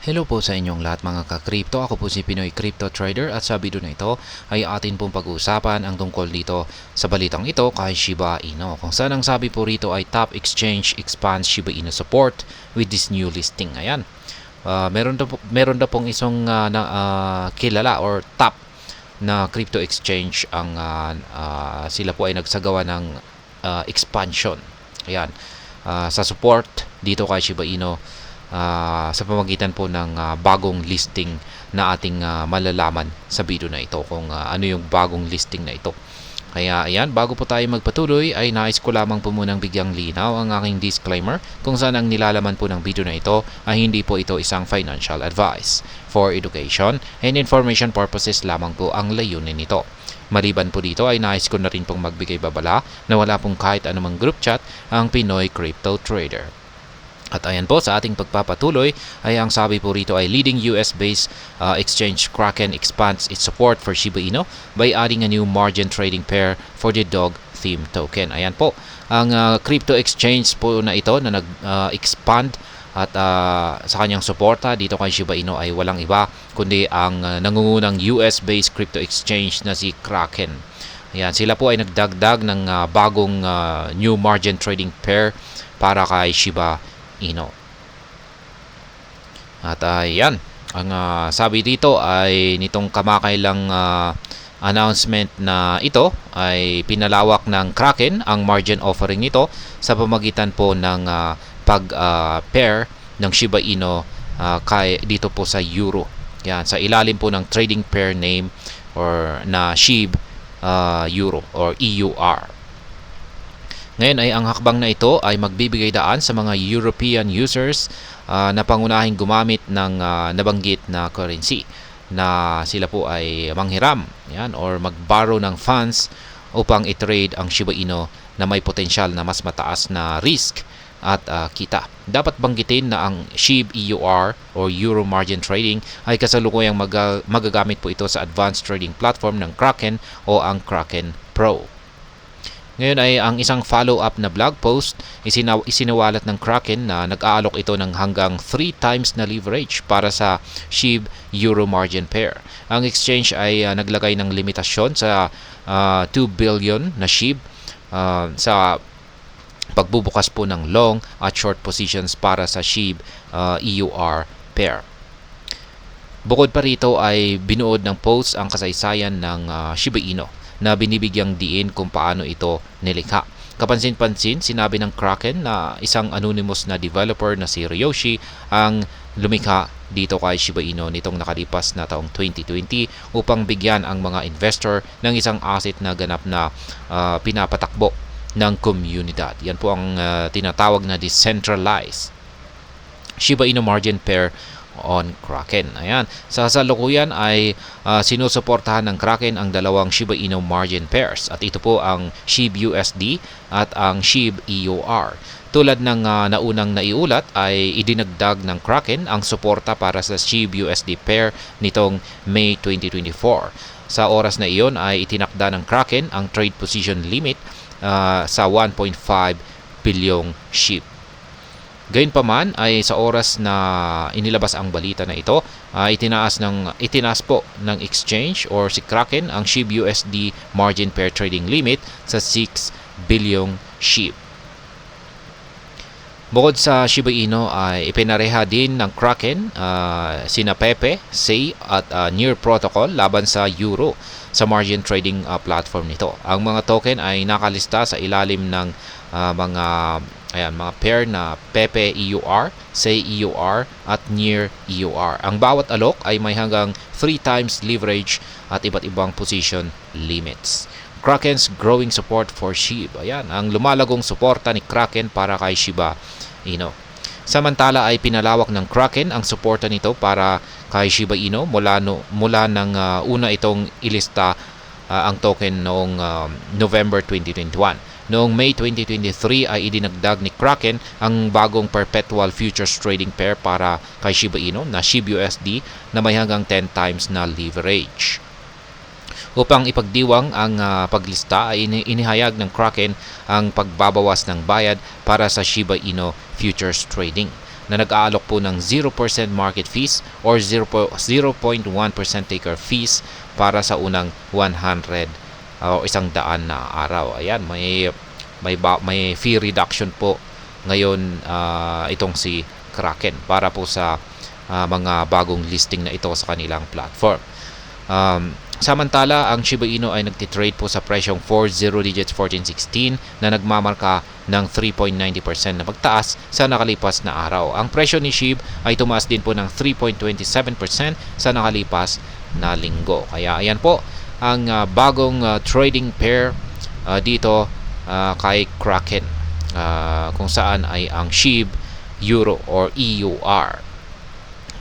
Hello po sa inyong lahat mga ka-crypto. Ako po si Pinoy Crypto Trader at sa video na ito ay atin pong pag-uusapan ang tungkol dito sa balitang ito kay Shiba Inu. Kung saan ang sabi po rito ay top exchange expands Shiba Inu support with this new listing. Ayan. Meron na pong isang kilala or top na crypto exchange ang sila po ay nagsagawa ng expansion. Ayan. Sa support dito kay Shiba Inu sa pamamagitan po ng bagong listing na ating malalaman sa video na ito kung ano yung bagong listing na ito. Kaya ayan, bago po tayo magpatuloy ay nais ko lamang po munang bigyang linaw ang aking disclaimer kung saan ang nilalaman po ng video na ito ay hindi po ito isang financial advice. For education and information purposes lamang po ang layunin nito. Maliban po dito ay nais ko na rin pong magbigay babala na wala pong kahit anumang group chat ang Pinoy Crypto Trader. At ayan po, sa ating pagpapatuloy ay ang sabi po rito ay leading US-based exchange Kraken expands its support for Shiba Inu by adding a new margin trading pair for the dog theme token. Ayan po, ang crypto exchange po na ito na nag-expand at sa kanyang suporta dito kay Shiba Inu ay walang iba kundi ang nangungunang US-based crypto exchange na si Kraken. Ayan, sila po ay nagdagdag ng bagong new margin trading pair para kay Shiba Inu. At ayan, ang sabi dito ay nitong kamakailang announcement na ito ay pinalawak ng Kraken ang margin offering nito sa pamamagitan po ng pag-pair ng Shiba Inu dito po sa Euro. Yan, sa ilalim po ng trading pair name or na SHIB Euro or EUR. Ngayon ay ang hakbang na ito ay magbibigay daan sa mga European users na pangunahing gumamit ng nabanggit na currency na sila po ay manghiram yan, or mag-borrow ng funds upang i-trade ang Shiba Inu na may potensyal na mas mataas na risk at kita. Dapat banggitin na ang SHIB EUR or Euro Margin Trading ay kasalukuyang magagamit po ito sa advanced trading platform ng Kraken o ang Kraken Pro. Ngayon ay ang isang follow-up na blog post isinawalat ng Kraken na nag-aalok ito ng hanggang 3 times na leverage para sa SHIB Euro Margin Pair. Ang exchange ay naglagay ng limitasyon sa 2 billion na SHIB sa pagbubukas po ng long at short positions para sa SHIB EUR pair. Bukod pa rito ay binuod ng post ang kasaysayan ng Shiba Inu na binibigyang diin kung paano ito nilikha. Kapansin-pansin, sinabi ng Kraken na isang anonymous na developer na si Ryoshi ang lumikha dito kay Shiba Inu nitong nakalipas na taong 2020 upang bigyan ang mga investor ng isang asset na ganap na pinapatakbo ng komunidad. Yan po ang tinatawag na decentralized Shiba Inu margin pair on Kraken. Ayan. Sa kasalukuyan ay sinusuportahan ng Kraken ang dalawang Shiba Inu margin pairs at ito po ang SHIB USD at ang SHIB EUR. Tulad ng naunang naiulat ay idinagdag ng Kraken ang suporta para sa SHIB USD pair nitong May 2024. Sa oras na iyon ay itinakda ng Kraken ang trade position limit sa 1.5 bilyong SHIB. Gayunpaman ay sa oras na inilabas ang balita na ito, itinaas po ng exchange or si Kraken ang SHIB USD margin pair trading limit sa 6 bilyong SHIB. Bukod sa Shiba Inu ay ipinareha din ng Kraken sina Pepe, Sei at Near Protocol laban sa Euro sa margin trading platform nito. Ang mga token ay nakalista sa ilalim ng mga pair na Pepe EUR, Sei EUR at Near EUR. Ang bawat alok ay may hanggang 3 times leverage at iba't ibang position limits. Kraken's growing support for SHIB. Ayan, ang lumalagong suporta ni Kraken para kay Shiba Inu. Samantala ay pinalawak ng Kraken ang suporta nito para kay Shiba Inu mula nang una itong ilista ang token noong November 2021. Noong May 2023 ay idinagdag ni Kraken ang bagong perpetual futures trading pair para kay Shiba Inu na SHIB USD na may hanggang 10 times na leverage. Upang ipagdiwang ang paglista ay inihayag ng Kraken ang pagbabawas ng bayad para sa Shiba Inu futures trading. na nag-aalok po ng 0% market fees or 0.1% taker fees para sa unang 100 o 100 na araw. Ayan, may fee reduction po ngayon itong si Kraken para po sa mga bagong listing na ito sa kanilang platform. Samantala, ang Shiba Inu ay nagtitrade po sa presyong 40 digits 1416 na nagmamarka ng 3.90% na pagtaas sa nakalipas na araw. Ang presyo ni SHIB ay tumaas din po ng 3.27% sa nakalipas na linggo. Kaya ayan po ang bagong trading pair dito kay Kraken, kung saan ay ang SHIB Euro or EUR.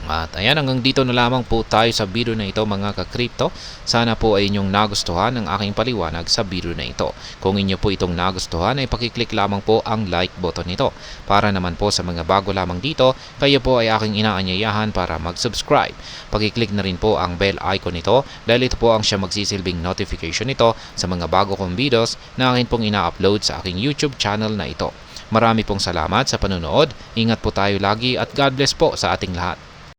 At ayan, hanggang dito na lamang po tayo sa video na ito mga ka-crypto. Sana po ay inyong nagustuhan ang aking paliwanag sa video na ito. Kung inyo po itong nagustuhan ay pakiclick lamang po ang like button nito. Para naman po sa mga bago lamang dito, kayo po ay aking inaanyayahan para mag-subscribe. Pakiclick na rin po ang bell icon nito dahil ito po ang siya magsisilbing notification nito sa mga bago kong videos na akin pong ina-upload sa aking YouTube channel na ito. Marami pong salamat sa panonood. Ingat po tayo lagi at God bless po sa ating lahat.